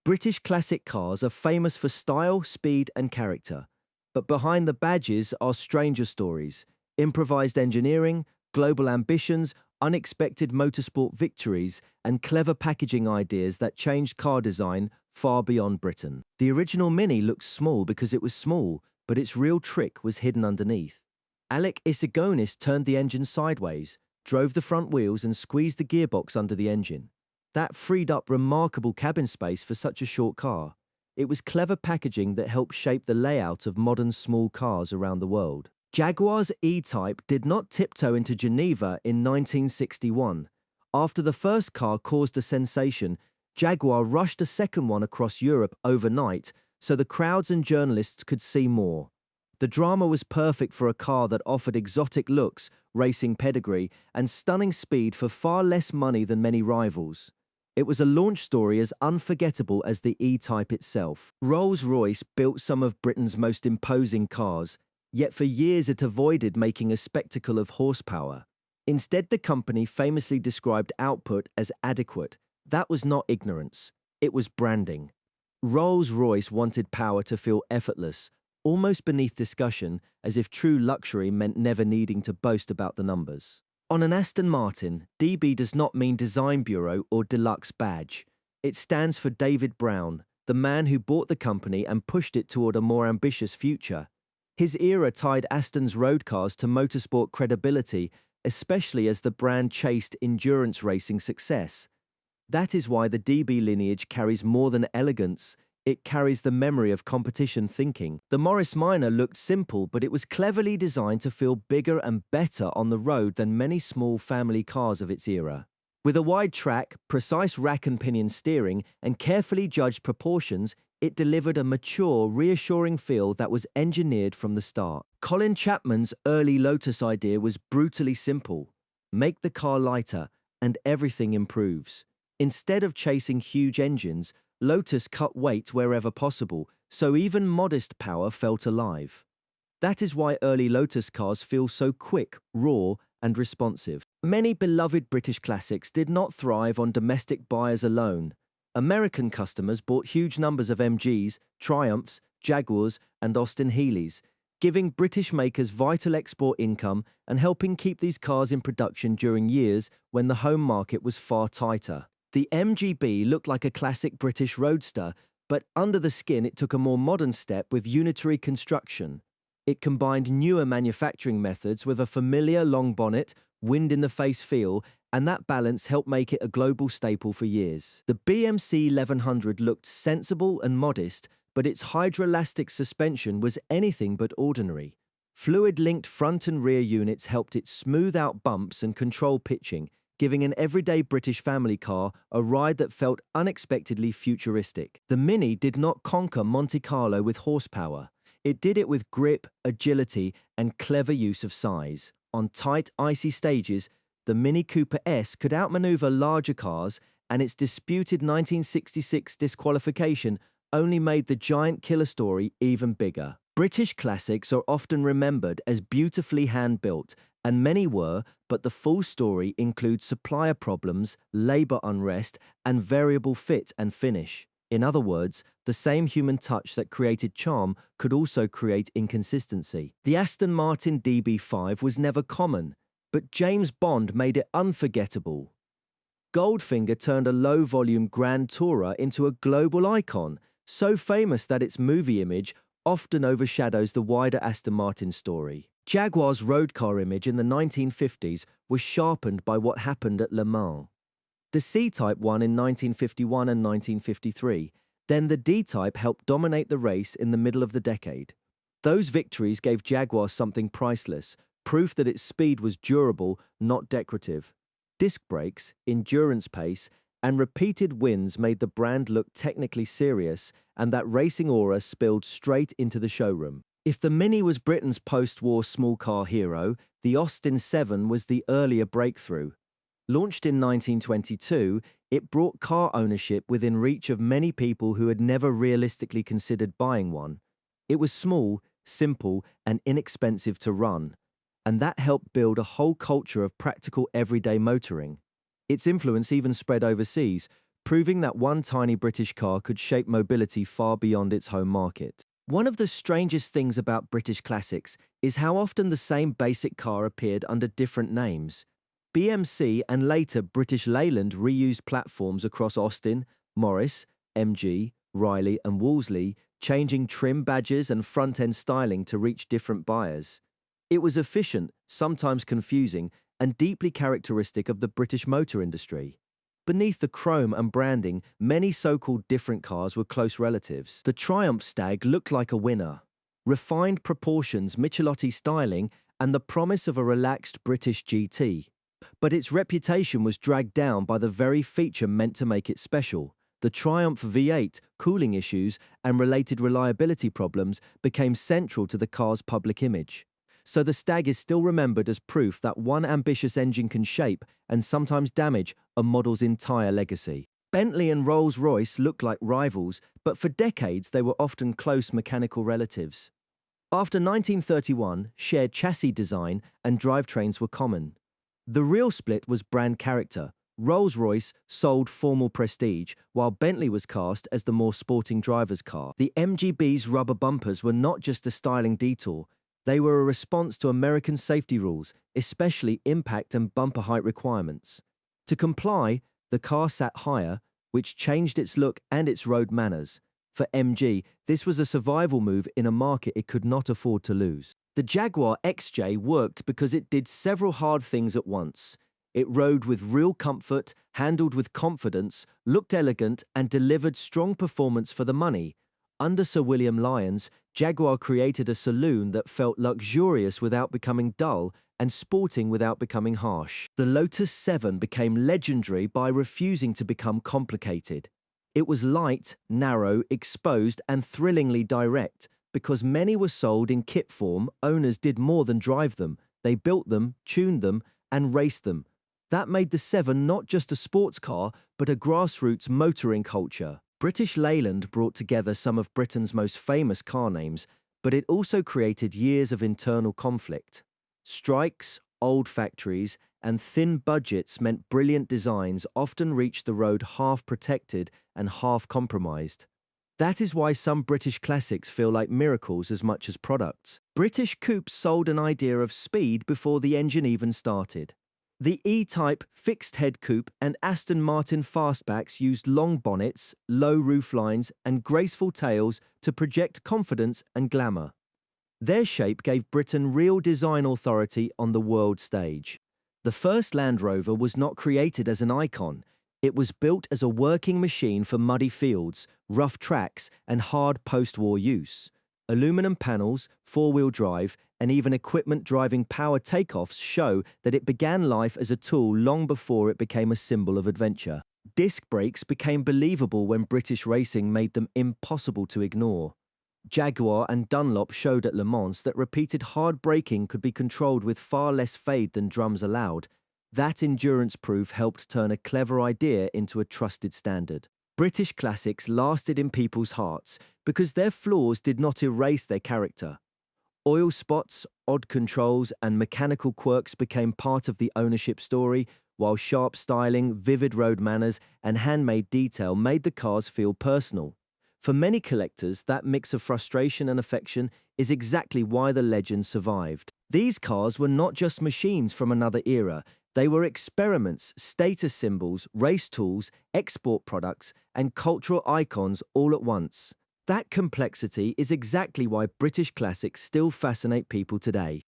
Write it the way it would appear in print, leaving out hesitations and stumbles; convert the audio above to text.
British classic cars are famous for style, speed, and character. But behind the badges are stranger stories, improvised engineering, global ambitions, unexpected motorsport victories, and clever packaging ideas that changed car design far beyond Britain. The original Mini looked small because it was small, but its real trick was hidden underneath. Alec Isigonis turned the engine sideways, drove the front wheels, and squeezed the gearbox under the engine. That freed up remarkable cabin space for such a short car. It was clever packaging that helped shape the layout of modern small cars around the world. Jaguar's E-Type did not tiptoe into Geneva in 1961. After the first car caused a sensation, Jaguar rushed a second one across Europe overnight so the crowds and journalists could see more. The drama was perfect for a car that offered exotic looks, racing pedigree, and stunning speed for far less money than many rivals. It was a launch story as unforgettable as the E-Type itself. Rolls-Royce built some of Britain's most imposing cars, yet for years it avoided making a spectacle of horsepower. Instead, the company famously described output as adequate. That was not ignorance, it was branding. Rolls-Royce wanted power to feel effortless, almost beneath discussion, as if true luxury meant never needing to boast about the numbers. On an Aston Martin, DB does not mean Design Bureau or Deluxe Badge. It stands for David Brown, the man who bought the company and pushed it toward a more ambitious future. His era tied Aston's road cars to motorsport credibility, especially as the brand chased endurance racing success. That is why the DB lineage carries more than elegance. It carries the memory of competition thinking. The Morris Minor looked simple, but it was cleverly designed to feel bigger and better on the road than many small family cars of its era. With a wide track, precise rack and pinion steering, and carefully judged proportions, it delivered a mature, reassuring feel that was engineered from the start. Colin Chapman's early Lotus idea was brutally simple. Make the car lighter, and everything improves. Instead of chasing huge engines, Lotus cut weight wherever possible, so even modest power felt alive. That is why early Lotus cars feel so quick, raw, and responsive. Many beloved British classics did not thrive on domestic buyers alone. American customers bought huge numbers of MGs, Triumphs, Jaguars, and Austin Healey's, giving British makers vital export income and helping keep these cars in production during years when the home market was far tighter. The MGB looked like a classic British roadster, but under the skin it took a more modern step with unitary construction. It combined newer manufacturing methods with a familiar long bonnet, wind-in-the-face feel, and that balance helped make it a global staple for years. The BMC 1100 looked sensible and modest, but its hydrolastic suspension was anything but ordinary. Fluid-linked front and rear units helped it smooth out bumps and control pitching, giving an everyday British family car a ride that felt unexpectedly futuristic. The Mini did not conquer Monte Carlo with horsepower. It did it with grip, agility, and clever use of size. On tight, icy stages, the Mini Cooper S could outmaneuver larger cars, and its disputed 1966 disqualification only made the giant killer story even bigger. British classics are often remembered as beautifully hand-built, and many were, but the full story includes supplier problems, labor unrest, and variable fit and finish. In other words, the same human touch that created charm could also create inconsistency. The Aston Martin DB5 was never common, but James Bond made it unforgettable. Goldfinger turned a low-volume Grand Tourer into a global icon, so famous that its movie image often overshadows the wider Aston Martin story. Jaguar's road car image in the 1950s was sharpened by what happened at Le Mans. The C-Type won in 1951 and 1953, then the D-Type helped dominate the race in the middle of the decade. Those victories gave Jaguar something priceless, proof that its speed was durable, not decorative. Disc brakes, endurance pace, and repeated wins made the brand look technically serious, and that racing aura spilled straight into the showroom. If the Mini was Britain's post-war small car hero, the Lotus Seven was the earlier breakthrough. Launched in 1922, it brought car ownership within reach of many people who had never realistically considered buying one. It was small, simple, and inexpensive to run, and that helped build a whole culture of practical everyday motoring. Its influence even spread overseas, proving that one tiny British car could shape mobility far beyond its home market. One of the strangest things about British classics is how often the same basic car appeared under different names. BMC and later British Leyland reused platforms across Austin, Morris, MG, Riley and Wolseley, changing trim badges and front-end styling to reach different buyers. It was efficient, sometimes confusing, and deeply characteristic of the British motor industry. Beneath the chrome and branding, many so-called different cars were close relatives. The Triumph Stag looked like a winner. Refined proportions, Michelotti styling, and the promise of a relaxed British GT. But its reputation was dragged down by the very feature meant to make it special. The Triumph V8, cooling issues, and related reliability problems became central to the car's public image. So the Stag is still remembered as proof that one ambitious engine can shape and sometimes damage a model's entire legacy. Bentley and Rolls-Royce looked like rivals, but for decades they were often close mechanical relatives. After 1931, shared chassis design and drivetrains were common. The real split was brand character. Rolls-Royce sold formal prestige, while Bentley was cast as the more sporting driver's car. The MGB's rubber bumpers were not just a styling detour, they were a response to American safety rules, especially impact and bumper height requirements. To comply, the car sat higher, which changed its look and its road manners. For MG, this was a survival move in a market it could not afford to lose. The Jaguar XJ worked because it did several hard things at once. It rode with real comfort, handled with confidence, looked elegant, and delivered strong performance for the money. Under Sir William Lyons, Jaguar created a saloon that felt luxurious without becoming dull and sporting without becoming harsh. The Lotus 7 became legendary by refusing to become complicated. It was light, narrow, exposed, and thrillingly direct. Because many were sold in kit form, owners did more than drive them. They built them, tuned them, and raced them. That made the 7 not just a sports car, but a grassroots motoring culture. British Leyland brought together some of Britain's most famous car names, but it also created years of internal conflict. Strikes, old factories, and thin budgets meant brilliant designs often reached the road half protected and half compromised. That is why some British classics feel like miracles as much as products. British coupes sold an idea of speed before the engine even started. The E-Type fixed-head coupe and Aston Martin fastbacks used long bonnets, low rooflines, and graceful tails to project confidence and glamour. Their shape gave Britain real design authority on the world stage. The first Land Rover was not created as an icon. It was built as a working machine for muddy fields, rough tracks, and hard post-war use. Aluminum panels, four-wheel drive, and even equipment driving power takeoffs show that it began life as a tool long before it became a symbol of adventure. Disc brakes became believable when British racing made them impossible to ignore. Jaguar and Dunlop showed at Le Mans that repeated hard braking could be controlled with far less fade than drums allowed. That endurance proof helped turn a clever idea into a trusted standard. British classics lasted in people's hearts because their flaws did not erase their character. Oil spots, odd controls, and mechanical quirks became part of the ownership story, while sharp styling, vivid road manners, and handmade detail made the cars feel personal. For many collectors, that mix of frustration and affection is exactly why the legend survived. These cars were not just machines from another era. They were experiments, status symbols, race tools, export products, and cultural icons all at once. That complexity is exactly why British classics still fascinate people today.